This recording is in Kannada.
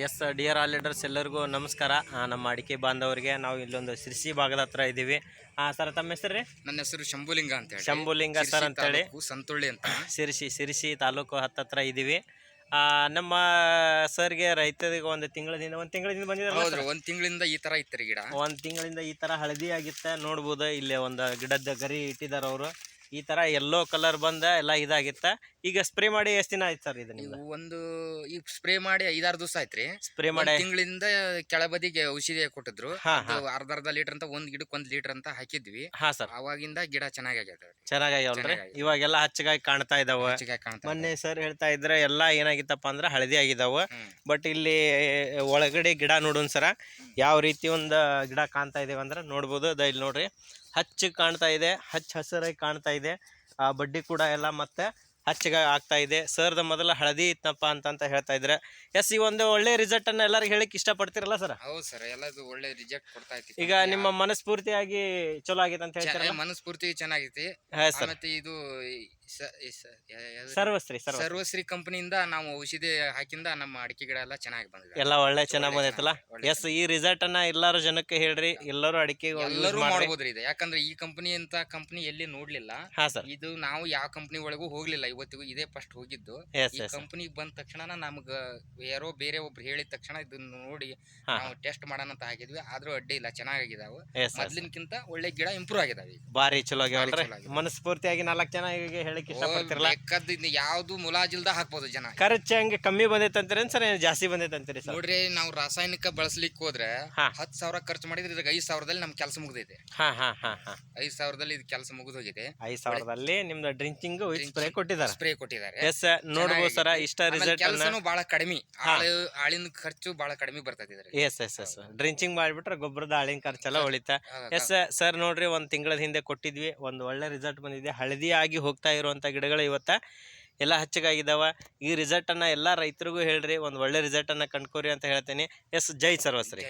ಎಸ್ ಡಿಯರ್ ಆಲ್ ಲೀಡರ್ಸ್ ಎಲ್ಲರಿಗೂ ನಮಸ್ಕಾರ. ನಮ್ಮ ಅಡಿಕೆ ಬಾಂಧವರಿಗೆ ನಾವು ಇಲ್ಲೊಂದು ಸಿರ್ಸಿ ಭಾಗದ ಹತ್ರ ಇದ್ದೀವಿ. ಸರ್ ತಮ್ಮ ಹೆಸರು ರೀ? ನನ್ನ ಹೆಸರು ಶಂಭುಲಿಂಗ ಅಂತ ಹೇಳಿ. ಶಂಭುಲಿಂಗ ಸರ್ ಅಂತೇಳಿ ಸಂತುಳ್ಳಿ ಅಂತ ಸಿರ್ಸಿ ತಾಲೂಕು ಹತ್ತತ್ರ ಇದ್ದೀವಿ. ನಮ್ಮ ಸರ್ಗೆ ರೈತರಿಗೆ ಒಂದು ತಿಂಗಳಿಂದ ಬಂದಿದ್ದಾರೆ. ಒಂದ್ ತಿಂಗಳಿಂದ ಈ ತರ ಇತ್ತು ಗಿಡ. ಒಂದು ತಿಂಗಳಿಂದ ಈ ತರ ಹಳದಿ ಆಗಿತ್ತ ನೋಡ್ಬೋದು. ಇಲ್ಲೇ ಒಂದು ಗಿಡದ ಗರಿ ಇಟ್ಟಿದಾರ ಅವರು. ಈ ತರ ಯೆಲ್ಲೋ ಕಲರ್ ಬಂದ ಎಲ್ಲ ಇದಾಗಿತ್ತ. ಈಗ ಸ್ಪ್ರೇ ಮಾಡಿ ಎಷ್ಟು ದಿನ ಆಯ್ತು ಸರ್? ಇದನ್ನ ಈಗ ಸ್ಪ್ರೇ ಮಾಡಿ 5-6 ದಿವಸ ಆಯ್ತ್ರಿ. ಸ್ಪ್ರೇ ಮಾಡಿ ತಿಂಗಳಿಂದ ಕೆಳಬದಿಗೆ ಔಷಧಿ ಕೊಟ್ಟಿದ್ರು. ಅರ್ಧ ಲೀಟರ್ ಅಂತ ಒಂದ್ ಗಿಡಕ್ಕೆ 1 ಲೀಟರ್ ಅಂತ ಹಾಕಿದ್ವಿ. ಸರ್ ಅವಾಗಿಂದ ಗಿಡ ಚೆನ್ನಾಗೈತೆ. ಚೆನ್ನಾಗಾಗ್ಯಾವಲ್ರಿ? ಇವಾಗೆಲ್ಲ ಹಚ್ಚಗಾಗಿ ಕಾಣ್ತಾ ಇದಾವ. ಮೊನ್ನೆ ಸರ್ ಹೇಳ್ತಾ ಇದ್ರೆ ಎಲ್ಲ ಏನಾಗಿತ್ತಪ್ಪ ಅಂದ್ರೆ ಹಳದಿ ಆಗಿದಾವ. ಬಟ್ ಇಲ್ಲಿ ಒಳಗಡೆ ಗಿಡ ನೋಡೋಣ ಸರ, ಯಾವ ರೀತಿ ಒಂದು ಗಿಡ ಕಾಣ್ತಾ ಇದೇವೆ ಅಂದ್ರೆ ನೋಡ್ಬೋದು. ಇಲ್ಲಿ ನೋಡ್ರಿ, ಹಚ್ಚ ಕಾಣ್ತಾ ಇದೆ, ಹಸಿರಾಗಿ ಕಾಣ್ತಾ ಇದೆ. ಬಡ್ಡಿ ಕೂಡ ಎಲ್ಲ ಮತ್ತೆ ಹಚ್ಚಗೆ ಆಗ್ತಾ ಇದೆ. ಸರ್ದ ಮೊದಲ ಹಳದಿ ಇತ್ತಪ್ಪ ಅಂತ ಹೇಳ್ತಾ ಇದ್ರೆ. ಎಸ್, ಈ ಒಂದು ಒಳ್ಳೆ ರಿಸಲ್ಟ್ ಅನ್ನ ಎಲ್ಲರಿಗೂ ಹೇಳಿಕ್ ಇಷ್ಟಪಡ್ತಿರಲ್ಲ ಸರ್? ಹೌದು ಸರ್, ಎಲ್ಲದು ಒಳ್ಳೆ ರಿಸಲ್ಟ್ ಕೊಡ್ತಾ ಐತಿ. ಈಗ ನಿಮ್ಮ ಮನಸ್ಫೂರ್ತಿಯಾಗಿ ಚಲೋ ಆಗೈತೆ ಅಂತ ಹೇಳ್ತಾರೆ? ಮನಸ್ಫೂರ್ತಿ ಚೆನ್ನಾಗೈತಿ. ಮತ್ತೆ ಇದು ಸರ್ವಶ್ರೀ ಕಂಪನಿಯಿಂದ ನಾವು ಔಷಧಿ ಹಾಕಿಂದ ನಮ್ಮ ಅಡಿಕೆ ಗಿಡ ಎಲ್ಲ ಚೆನ್ನಾಗಿ ಬಂದಿದೆ. ಎಲ್ಲ ಒಳ್ಳೆ ಚೆನ್ನಾಗಿ ಬಂದೈತಲ್ಲ? ಎಸ್, ಈ ರಿಸಲ್ಟ್ ಅನ್ನ ಎಲ್ಲಾರು ಜನಕ್ಕೆ ಹೇಳ್ರಿ. ಎಲ್ಲರೂ ಅಡಿಕೆ ಮಾಡಬಹುದ್ರಿ ಇದು. ಯಾಕಂದ್ರೆ ಈ ಕಂಪನಿ ಅಂತ ಕಂಪನಿ ಎಲ್ಲಿ ನೋಡ್ಲಿಲ್ಲ. ಇದು ನಾವು ಯಾವ ಕಂಪನಿ ಒಳಗೂ ಹೋಗ್ಲಿಲ್ಲ ಇವತ್ತಿಗೂ, ಇದೇ ಫಸ್ಟ್ ಹೋಗಿದ್ದು. ಈ ಕಂಪನಿ ಬಂದ ತಕ್ಷಣ ನಮ್ಗ ಯಾರೋ ಬೇರೆ ಒಬ್ರು ಹೇಳಿದ ತಕ್ಷಣ ಇದನ್ನ ನೋಡಿ ನಾವು ಟೆಸ್ಟ್ ಮಾಡೋಣ ಅಂತ ಹಾಕಿದ್ವಿ. ಆದ್ರೂ ಅಡ್ಡಿ ಇಲ್ಲ, ಚೆನ್ನಾಗಿದಾವೆ. ಮೊದ್ಲಿನಕ್ಕಿಂತ ಒಳ್ಳೆ ಗಿಡ ಇಂಪ್ರೂವ್ ಆಗಿದಾವೆ. ಬಾರಿ ಚಲೋ ಆಗ್ಯಾವಲ್ರಿ? ಮನಸ್ಫೂರ್ತಿಯಾಗಿ 4 ಜನ ಈಗ ಹೇಳಿಕ್ ಇಷ್ಟಪಡ್ತಿರಲ್ಲ? ಯಾವ್ದು ಮುಲಾಜಿಲ್ದ ಹಾಕ್ಬೋದು ಜನ. ಖರ್ಚು ಹಂಗೆ ಕಮ್ಮಿ ಬಂದೈತೆ ಅಂತೀರಿ ಸರ್, ಜಾಸ್ತಿ ಬಂದೈತೆ ಅಂತೀರಿ ಸರ್? ನೋಡ್ರಿ, ನಾವು ರಾಸಾಯನಿಕ ಬಳಸ್ಲಿಕ್ಕೆ ಹೋದ್ರೆ 10,000 ಖರ್ಚು ಮಾಡಿದ್ರೆ ಇದ್ರಾಗ 5,000ದಲ್ಲಿ ನಮ್ ಕೆಲಸ ಮುಗ್ದೈತೆ. 5,000ದಲ್ಲಿ ಇದು ಕೆಲಸ ಮುಗಿದೋಗಿದೆ. 5,000ದಲ್ಲಿ ನಿಮ್ದು ಡ್ರಿಂಕಿಂಗ್ ಸ್ಪ್ರೇ ಕೊಟ್ಟಿದ್ದಾರೆ. ಎಸ್, ನೋಡ್ಬೋದು ಸರ್, ಇಷ್ಟ ರಿಸಲ್ಟ್. ಕೆಲಸನೂ ಬಹಳ ಕಡಿಮೆ, ಆಳಿನ ಖರ್ಚು ಬಹಳ ಕಡಿಮೆ ಬರ್ತೈತಿ. ಎಸ್ ಡ್ರಿಂಚಿಂಗ್ ಮಾಡ್ಬಿಟ್ರೆ ಗೊಬ್ಬರದ ಆಳಿನ ಖರ್ಚೆಲ್ಲ ಉಳಿತ. ಎಸ್ ಸರ್, ನೋಡ್ರಿ, ಒಂದ್ ತಿಂಗಳ ಹಿಂದೆ ಕೊಟ್ಟಿದ್ವಿ, ಒಂದು ಒಳ್ಳೆ ರಿಸಲ್ಟ್ ಬಂದಿದೆ. ಹಳದಿ ಆಗಿ ಹೋಗ್ತಾ ಇರುವಂತ ಗಿಡಗಳು ಇವತ್ತ ಎಲ್ಲ ಹಚ್ಚಗಾಗಿದ್ದಾವ. ಈ ರಿಸಲ್ಟ್ ಅನ್ನ ಎಲ್ಲಾ ರೈತರಿಗೂ ಹೇಳ್ರಿ, ಒಂದು ಒಳ್ಳೆ ರಿಸಲ್ಟ್ ಅನ್ನ ಕಂಡ್ಕೋರಿ ಅಂತ ಹೇಳ್ತೇನೆ. ಎಸ್, ಜೈ ಸರ್ವಶ್ರೀ.